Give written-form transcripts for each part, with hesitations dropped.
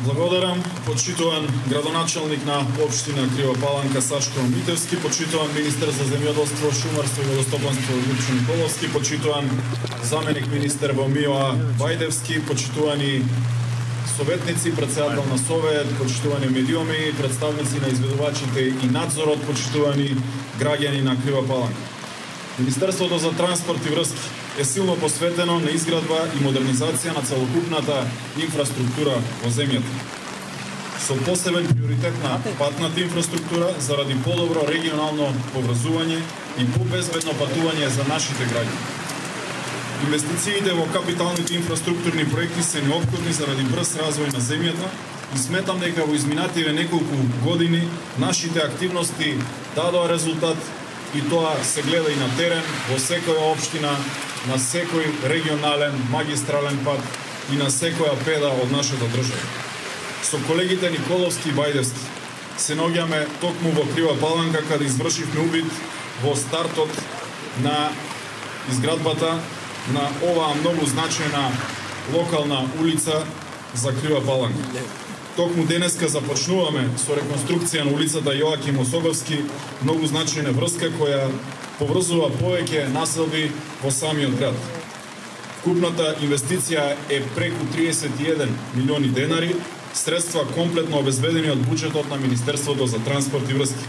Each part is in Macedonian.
Благодарам, почитуван градоначалник на општина Крива Паланка Сашко Митевски, почитуван министер за земјоделство, шумарство и водостопанство Лјупчо Николовски, почитуван заменик министер во МИОА Бајдевски, почитувани советници, председател на Совет, почитувани медиуми, представници на изведувачите и надзорот, почитувани граѓани на Крива Паланка. Министерството за транспорт и врски е силно посветено на изградба и модернизација на целокупната инфраструктура во земјата. Со посебен приоритет на патната инфраструктура заради подобро регионално поврзување и побезбедно патување за нашите граѓани. Инвестициите во капиталните инфраструктурни проекти се неопходни заради брз развој на земјата и сметам дека во изминативе неколку години нашите активности дадоа резултат и тоа се гледа и на терен, во секоја општина, на секој регионален, магистрален пат и на секоја педа од нашата држава. Со колегите Николовски и Бајдевски се наоѓаме токму во Крива Паланка, каде извршивме увид во стартот на изградбата на оваа многу значајна локална улица за Крива Паланка. Токму денеска започнуваме со реконструкција на улицата Јоаким Осоговски, многу значајна врска која поврзува повеќе населби во самиот град. Купната инвестиција е преку 31 милиони денари, средства комплетно обезбедени од буџетот на Министерството за транспорт и врски.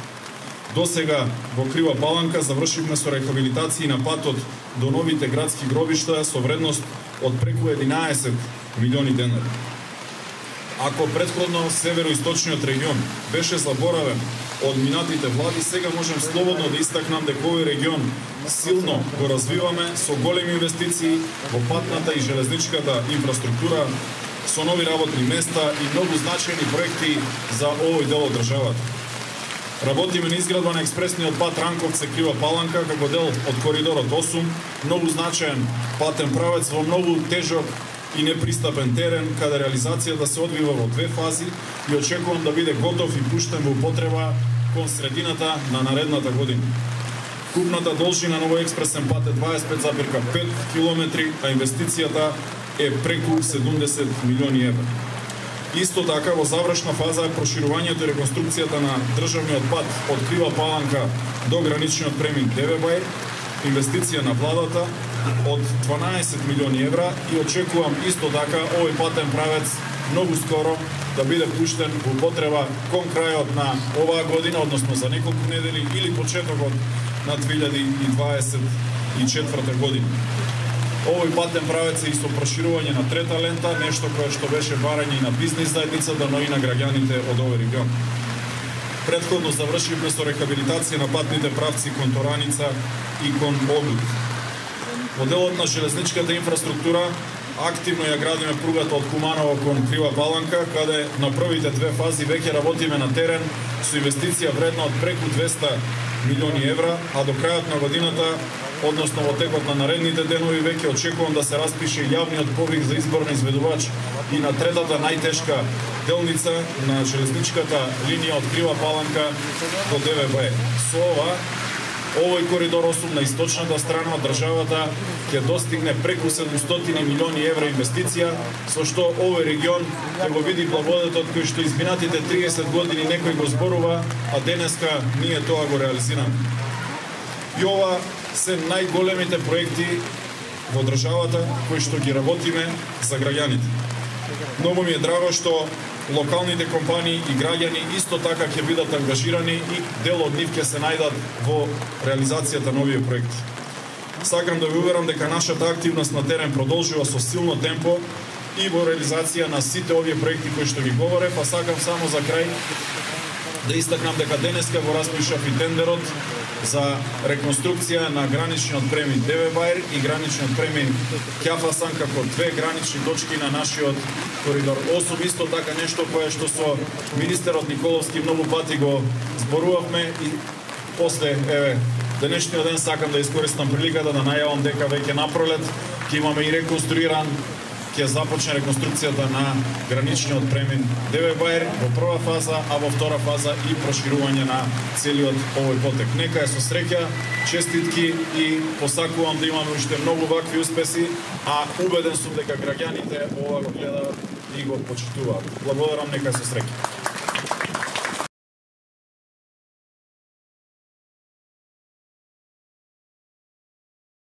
До сега во Крива Паланка завршивме со рехабилитација на патот до новите градски гробишта со вредност од преку 11 милиони денари. Ако претходно североисточниот регион беше заборавен од минатите влади, сега можем слободно да истакнам дека овој регион силно го развиваме со големи инвестиции во патната и железничката инфраструктура, со нови работни места и многу значајни проекти за овој дел од државата. Работиме на изградба на експресниот пат Ранковце Крива Паланка како дел од коридорот 8, многу значаен патен правец во многу тежок и непристапен терен, каде реализацијата се одвива во две фази и очекувам да биде готов и пуштен во употреба кон средината на наредната година. Купната должина на овој експресен пат е 25,5 км, а инвестицијата е преку 70 милиони евра. Исто така, во завршна фаза е проширувањето и реконструкцијата на државниот пат од Крива Паланка до граничниот премин Девебај, инвестиција на владата од 12 милиони евра и очекувам исто така овој патен правец многу скоро да биде пуштен во употреба кон крајот на оваа година, односно за неколку недели или почетокот на 2024 година. Овој патен правец е и со проширување на трета лента, нешто кое што беше барање и на бизнис заедницата, но и на граѓаните од овој регион. Претходно завршивме со рехабилитација на патните правци кон Тораница и кон Оглик. Во делот на железничката инфраструктура активно ја градиме пругата од Куманово кон Крива Паланка, каде на првите две фази веќе работиме на терен со инвестиција вредна од преку 200 милиони евра, а до крајот на годината, односно во текот на наредните денови, веќе очекувам да се распише јавниот повик за избор на изведувач и на третата најтешка делница на железничката линија од Крива Паланка до Девебај. Со ова, овој коридор 8 на источната страна од државата ќе достигне преку 700 милиони евра инвестиција, со што овој регион ќе го види благодетот кој што изминатите 30 години некој го зборува, а денеска ние тоа го реализираме. И ова се најголемите проекти во државата кои што ги работиме за граѓаните. Многу ми е драго што локалните компании и граѓани исто така ќе бидат ангажирани и дел од нив ќе се најдат во реализацијата на овие проекти. Сакам да ви уверам дека нашата активност на терен продолжува со силно темпо и во реализација на сите овие проекти кои што ви говорев, а сакам само за крај да истакнам дека денеска го распишав и тендерот за реконструкција на граничниот премин Девебај и граничниот премин Ќафасан како две гранични точки на нашиот коридор 8. Исто така нешто кое што со министерот Николовски многу пати го зборувавме и после денешниот ден сакам да искористам приликата да најавам дека веќе напролет ќе имаме и реконструиран ќе започне реконструкцијата на граничниот премин Девебајер во прва фаза, а во втора фаза и проширување на целиот овој потек. Нека е со среќа, честитки и посакувам да имаме уште многу вакви успеси, а убеден сум дека граѓаните ова го гледаат и го почитуваат. Благодарам, нека е со среќа.